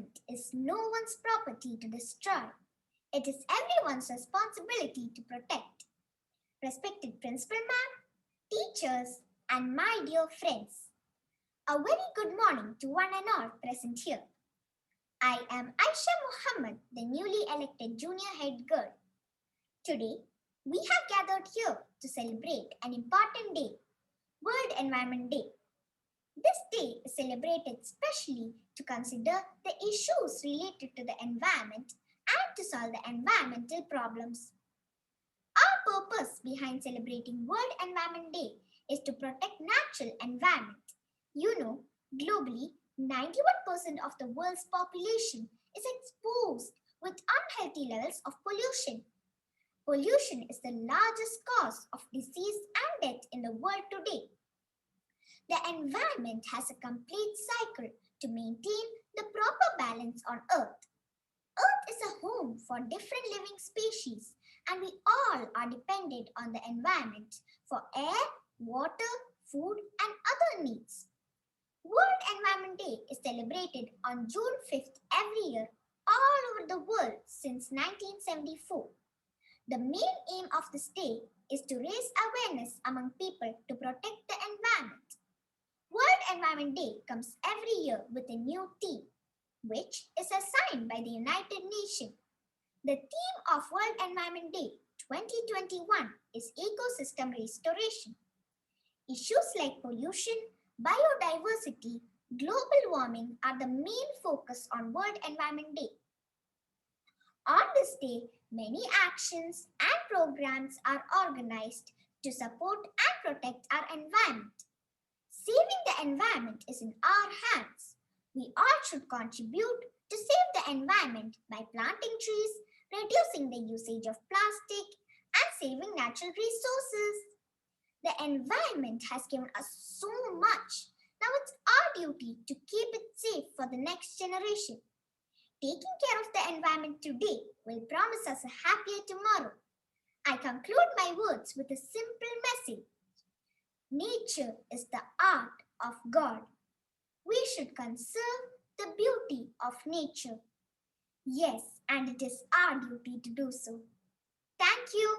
environment is no one's property to destroy. It is everyone's responsibility to protect. Respected Principal Ma'am, teachers, and my dear friends, a very good morning to one and all present here. I am Aysha Mohammed, the newly elected junior head girl. Today, we have gathered here to celebrate an important day, World Environment Day. This day is celebrated specially to consider the issues related to the environment and to solve the environmental problems. Our purpose behind celebrating World Environment Day is to protect natural environment. You know, globally, 91% of the world's population is exposed with unhealthy levels of pollution. Pollution is the largest cause of disease and death in the world today. The environment has a complete cycle to maintain the proper balance on Earth. Earth is a home for different living species, and we all are dependent on the environment for air, water, food, and other needs. World Environment Day is celebrated on June 5th every year all over the world since 1974. The main aim of this day is to raise awareness among people to protect the environment. World Environment Day comes every year with a new theme, which is assigned by the United Nations. The theme of World Environment Day 2021 is ecosystem restoration. Issues like pollution, biodiversity, global warming are the main focus on World Environment Day. On this day, many actions and programs are organized to support and protect our environment. Saving the environment is in our hands. We all should contribute to save the environment by planting trees, reducing the usage of plastic, and saving natural resources. The environment has given us so much. Now it's our duty to keep it safe for the next generation. Taking care of the environment today will promise us a happier tomorrow. I conclude my words with a simple message. Nature is the art of God. We should conserve the beauty of nature. Yes, and it is our duty to do so. Thank you.